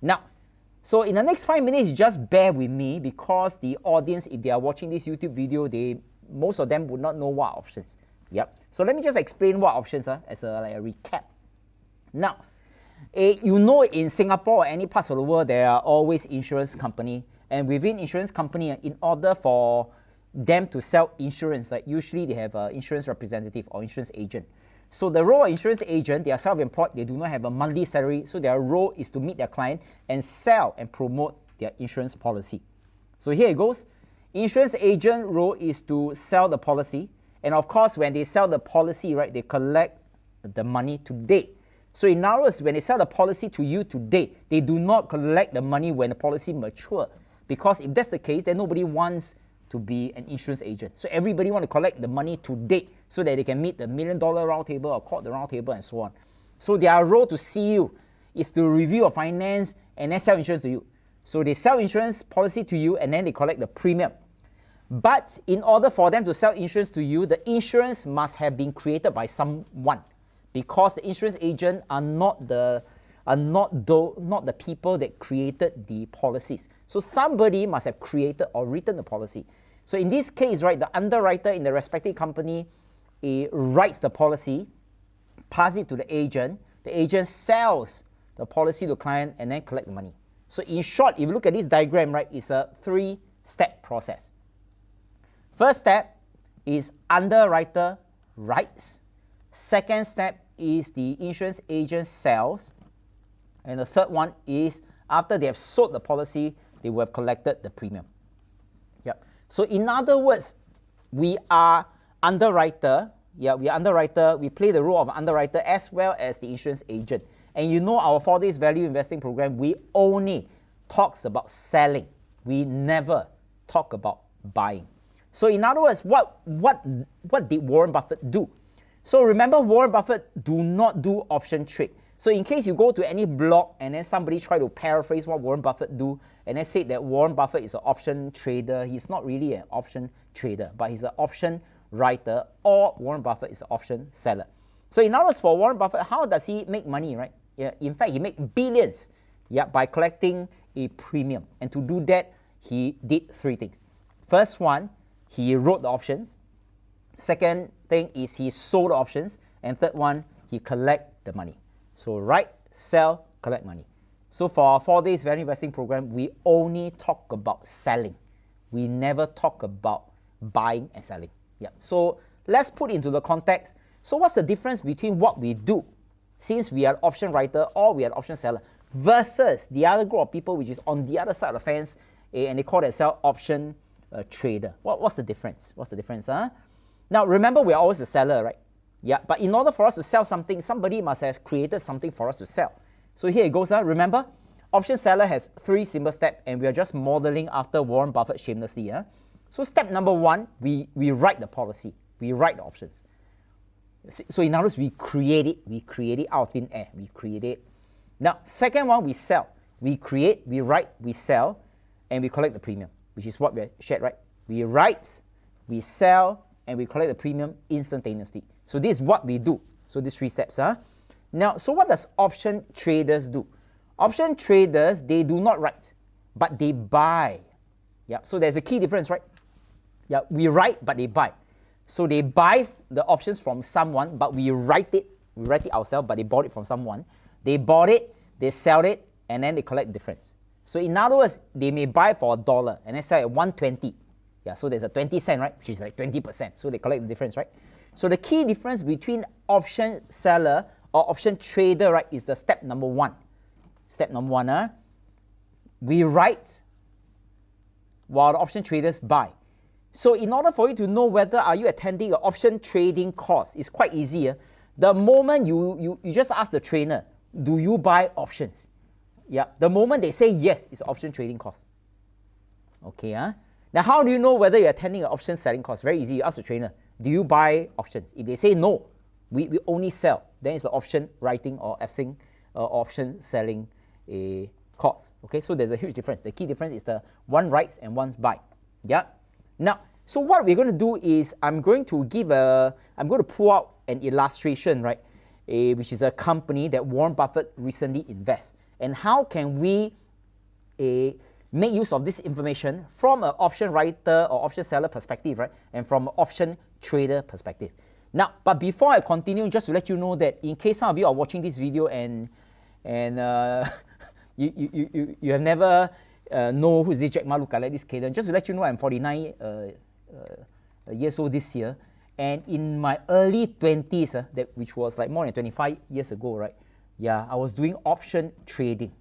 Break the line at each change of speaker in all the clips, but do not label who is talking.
Now, so in the next 5 minutes, just bear with me because the audience, if they are watching this YouTube video, most of them would not know what are options. Yep. So let me just explain what options are as like a recap. Now, you know, in Singapore or any parts of the world, there are always insurance company, and within insurance company, in order for them to sell insurance, like usually they have an insurance representative or insurance agent. So the role of insurance agent, they are self-employed, they do not have a monthly salary, so their role is to meet their client and sell and promote their insurance policy. So here it goes. Insurance agent role is to sell the policy, and of course when they sell the policy, right, they collect the money today. So in other words, when they sell the policy to you today, they do not collect the money when the policy matures, because if that's the case, then nobody wants to be an insurance agent. So everybody want to collect the money today so that they can meet the $1 million round table or court the round table and so on. So their role to see you is to review your finance and then sell insurance to you. So they sell insurance policy to you and then they collect the premium. But in order for them to sell insurance to you, the insurance must have been created by someone, because the insurance agent are not the people that created the policies. So somebody must have created or written the policy. So in this case, right, the underwriter in the respective company writes the policy, pass it to the agent sells the policy to the client and then collect the money. So in short, if you look at this diagram, right, it's a 3-step process. First step is underwriter writes. Second step is the insurance agent sells. And the third one is after they have sold the policy, they will have collected the premium. Yep. So in other words, we are underwriter. Yeah, we are underwriter. We play the role of underwriter as well as the insurance agent. And you know our 4 days value investing program, we only talks about selling. We never talk about buying. So in other words, what did Warren Buffett do? So remember, Warren Buffett do not do option trade. So in case you go to any blog and then somebody try to paraphrase what Warren Buffett do and then say that Warren Buffett is an option trader, he's not really an option trader, but he's an option writer, or Warren Buffett is an option seller. So in other words, for Warren Buffett, how does he make money, right? Yeah, in fact, he makes billions, yeah, by collecting a premium. And to do that, he did 3 things. First one, he wrote the options. Second thing is he sold the options. And third one, he collect the money. So write, sell, collect money. So for our 4 days value investing program, we only talk about selling. We never talk about buying and selling. Yeah. So let's put into the context. So what's the difference between what we do, since we are an option writer or we are an option seller, versus the other group of people which is on the other side of the fence and they call themselves option trader? What's the difference? What's the difference? Now remember, we're always the seller, right? Yeah, but in order for us to sell something, somebody must have created something for us to sell. So here it goes. Remember, option seller has 3 simple steps, and we are just modeling after Warren Buffett shamelessly. So step number 1, we write the policy. We write the options. So in other words, we create it out of thin air. We create it. Now, second one, we sell. We create, we write, we sell, and we collect the premium, which is what we shared, right? We write, we sell, and we collect the premium instantaneously. So this is what we do. So these 3 steps. Now, so what does option traders do? Option traders, they do not write, but they buy. Yeah. So there's a key difference, right? Yeah. We write, but they buy. So they buy the options from someone, but we write it. We write it ourselves, but they bought it from someone. They bought it, they sell it, and then they collect the difference. So in other words, they may buy for $1 and then sell at 120. Yeah. So there's a 20 cent, right? Which is like 20%. So they collect the difference, right? So the key difference between option seller or option trader, right, is the step number 1. Step number 1, we write while the option traders buy. So in order for you to know whether are you attending an option trading course, it's quite easy. The moment you just ask the trainer, do you buy options? Yeah. The moment they say yes, it's an option trading course. Okay. Now how do you know whether you're attending an option selling course? Very easy. You ask the trainer, do you buy options? If they say no, we only sell, then it's an option writing or FSing option selling a course. Okay, so there's a huge difference. The key difference is the one writes and one's buy. Yeah. Now, so what we're going to do is I'm going to pull out an illustration, right, which is a company that Warren Buffett recently invests. and how can we make use of this information from an option writer or option seller perspective, right? And from an option trader perspective. Now, but before I continue, just to let you know that in case some of you are watching this video and you have never know who's this Jack Ma look like this Caden, just to let you know I'm 49 years old this year, and in my early 20s, which was like more than 25 years ago, right? Yeah, I was doing option trading.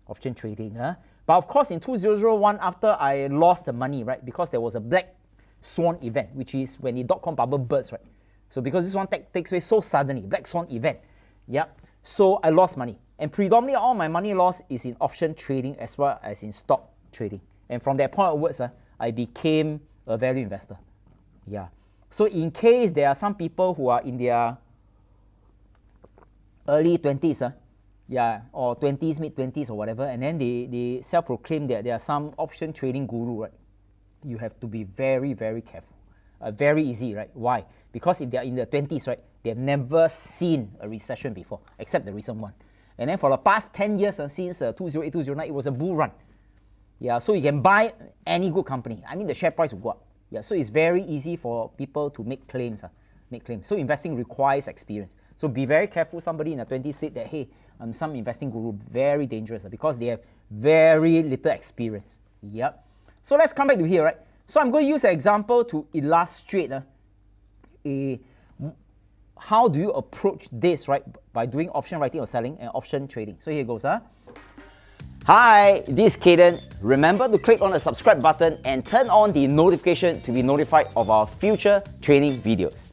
But of course, in 2001, after I lost the money, right, because there was a black swan event, which is when the dot-com bubble bursts, right? So because this one takes place so suddenly, black swan event, yeah. So I lost money, and predominantly all my money loss is in option trading as well as in stock trading. And from that point onwards, I became a value investor. Yeah. So in case there are some people who are in their early 20s, yeah, or 20s, mid-20s or whatever, and then they self-proclaim that they are some option trading guru, right? You have to be very, very careful. Very easy, right? Why? Because if they are in the 20s, right, they have never seen a recession before, except the recent one. And then for the past 10 years, since 2008, 2009, it was a bull run. Yeah, so you can buy any good company. I mean, the share price will go up. Yeah, so it's very easy for people to make claims. So investing requires experience. So be very careful. Somebody in the 20s said that, hey, I'm some investing guru, very dangerous because they have very little experience. Yep. So let's come back to here, right? So I'm going to use an example to illustrate how do you approach this, right? By doing option writing or selling and option trading. So here goes. Hi, this is Caden. Remember to click on the subscribe button and turn on the notification to be notified of our future training videos.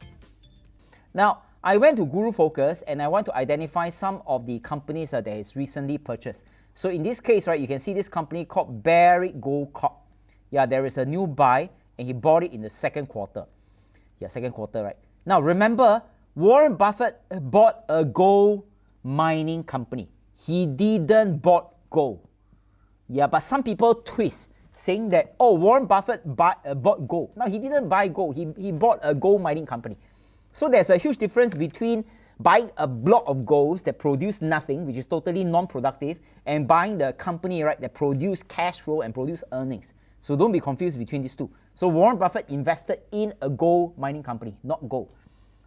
Now, I went to Guru Focus and I want to identify some of the companies that is recently purchased. So in this case, right, you can see this company called Barrick Gold Corp. Yeah, there is a new buy and he bought it in the second quarter. Yeah, second quarter, right? Now remember, Warren Buffett bought a gold mining company. He didn't bought gold. Yeah, but some people twist saying that, oh, Warren Buffett bought gold. No, he didn't buy gold. He bought a gold mining company. So there's a huge difference between buying a block of golds that produce nothing, which is totally non-productive, and buying the company, right, that produce cash flow and produce earnings. So don't be confused between these two. So Warren Buffett invested in a gold mining company, not gold.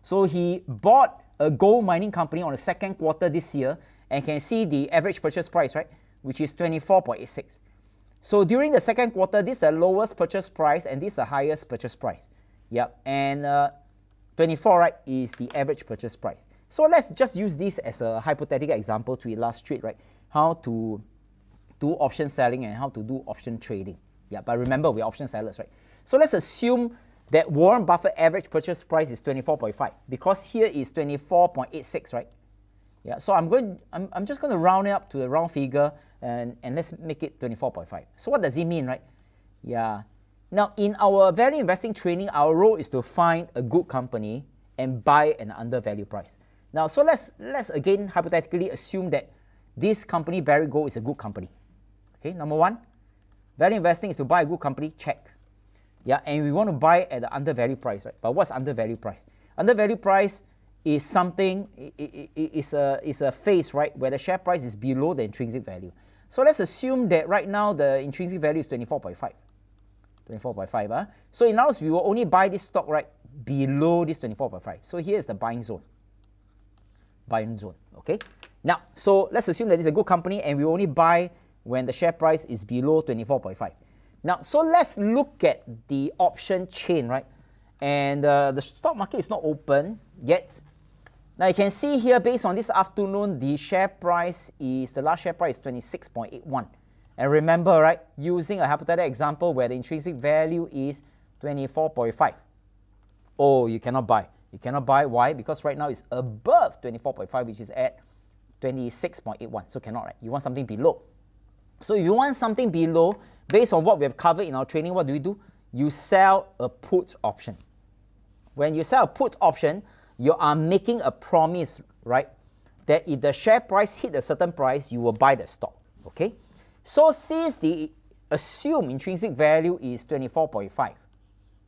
So he bought a gold mining company on the second quarter this year, and can see the average purchase price, right, which is 24.86. So during the second quarter, this is the lowest purchase price and this is the highest purchase price. Yep, and 24, right, is the average purchase price. So let's just use this as a hypothetical example to illustrate, right, how to do option selling and how to do option trading. Yeah, but remember, we're option sellers, right? So let's assume that Warren Buffett average purchase price is 24.5 because here is 24.86, right? Yeah, so I'm just going to round it up to a round figure and let's make it 24.5. So what does it mean, right? Yeah. Now, in our value investing training, our role is to find a good company and buy an undervalued price. Now, so let's again hypothetically assume that this company, Barrick Gold, is a good company. Okay, number one, value investing is to buy a good company, check. Yeah, and we want to buy at the undervalued price, right? But what's undervalued price? Undervalued price is something, is a phase, right, where the share price is below the intrinsic value. So let's assume that right now the intrinsic value is 24.5. 24.5. So in other words, we will only buy this stock, right, below this 24.5. So here is the buying zone. Buying zone, okay? Now, so let's assume that it's a good company and we only buy when the share price is below 24.5. Now, so let's look at the option chain, right? And the stock market is not open yet. Now, you can see here, based on this afternoon, the share price is, the last share price is 26.81. And remember, right, using a hypothetical example where the intrinsic value is 24.5. Oh, you cannot buy. You cannot buy. Why? Because right now it's above 24.5, which is at 26.81. So cannot, right? You want something below. So if you want something below, based on what we have covered in our training, what do? You sell a put option. When you sell a put option, you are making a promise, right, that if the share price hit a certain price, you will buy the stock. Okay? So since the assumed intrinsic value is 24.5,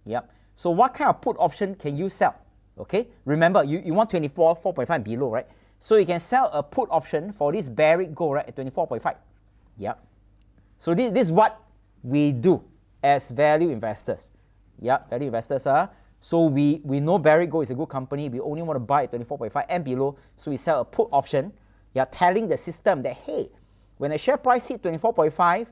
yep. So what kind of put option can you sell? Okay? Remember, you want 24.5 below, right? So you can sell a put option for this Barrick Gold, right, at 24.5. Yeah. So this is what we do as value investors. Yeah, value investors are. So we know Barrick Gold is a good company. We only want to buy at 24.5 and below. So we sell a put option. Yeah, telling the system that, hey, when the share price hit 24.5,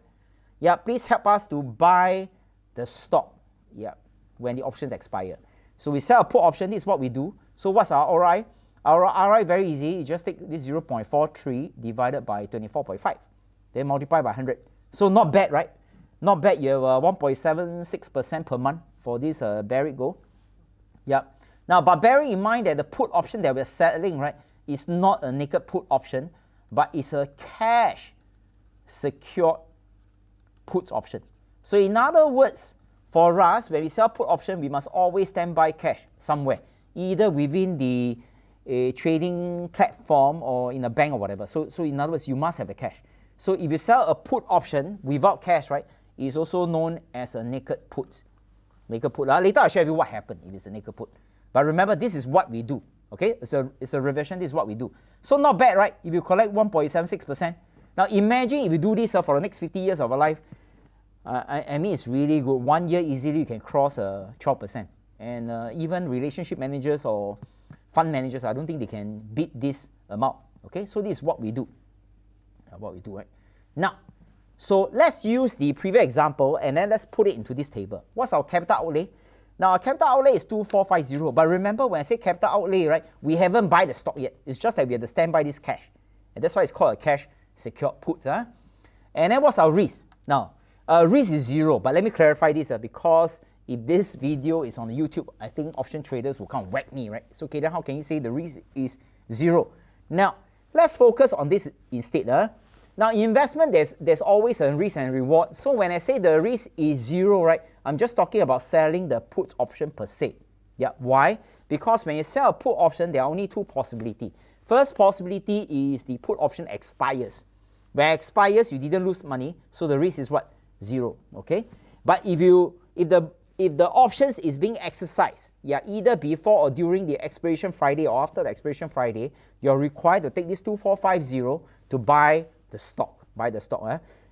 yeah, please help us to buy the stock. Yeah, when the options expire. So we sell a put option. This is what we do. So what's our ROI? Our ROI very easy. You just take this 0.43 divided by 24.5. Then multiply by 100. So not bad, right? Not bad. You have 1.76% per month for this Barrick Gold. Yeah. Now, but bearing in mind that the put option that we're selling, right, is not a naked put option, but it's a cash secured put option. So in other words, for us, when we sell put option, we must always stand by cash somewhere, either within the trading platform or in a bank or whatever. So in other words, you must have the cash. So if you sell a put option without cash, right, it's also known as a naked put. Naked put. Later I'll share with you what happened if it's a naked put. But remember, this is what we do. Okay, it's a reversion. This is what we do. So not bad, right? If you collect 1.76%. Now imagine if you do this for the next 50 years of your life. I mean, it's really good. 1 year easily you can cross 12%. And even relationship managers or fund managers, I don't think they can beat this amount. Okay, so this is what we do. What we do, right? Now, so let's use the previous example and then let's put it into this table. What's our capital outlay? Now, our capital outlay is 2450. But remember, when I say capital outlay, right, we haven't buy the stock yet. It's just that we have to stand by this cash. And that's why it's called a cash secured put. And then what's our risk? Now, risk is 0. But let me clarify this because if this video is on YouTube, I think option traders will come and whack me, right? So, okay, then how can you say the risk is 0? Now, let's focus on this instead. Now, in investment, there's always a risk and reward. So when I say the risk is 0, right, I'm just talking about selling the put option per se. Yeah, why? Because when you sell a put option, there are only two possibilities. First possibility is the put option expires. When it expires, you didn't lose money, so the risk is what? 0. Okay. But if the options is being exercised, yeah, either before or during the expiration Friday or after the expiration Friday, you're required to take this 2450 to buy the stock.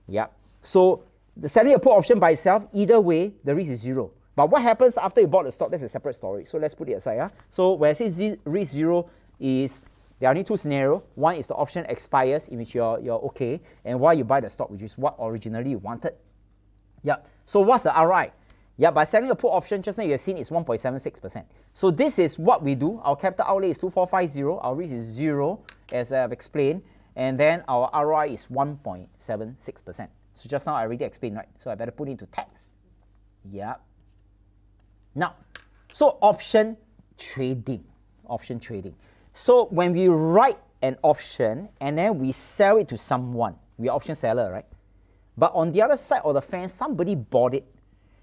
Yeah. So the selling a put option by itself, either way, the risk is 0. But what happens after you bought the stock? That's a separate story. So let's put it aside. So when I say risk 0 is there are only two scenarios. One is the option expires, in which you're okay, and why you buy the stock, which is what originally you wanted. Yeah. So what's the ROI? Yeah, by selling a put option, just now you have seen it's 1.76%. So this is what we do. Our capital outlay is 2450. Our risk is 0, as I have explained. And then our ROI is 1.76%. So just now I already explained, right? So I better put it into text. Yeah. Now, so option trading. Option trading. So when we write an option and then we sell it to someone, we're option seller, right? But on the other side of the fence, somebody bought it.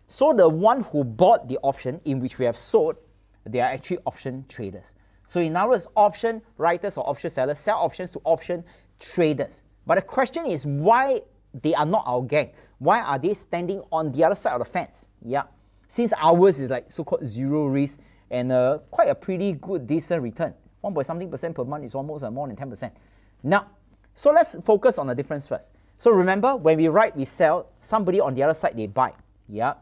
So the one who bought the option in which we have sold, they are actually option traders. So in other words, option writers or option sellers sell options to option traders. But the question is why they are not our gang? Why are they standing on the other side of the fence? Yeah, since ours is like so-called 0 risk and quite a pretty good decent return. 1.something% per month is almost more than 10%. Now, so let's focus on the difference first. So remember, when we write, we sell, somebody on the other side, they buy. Yeah.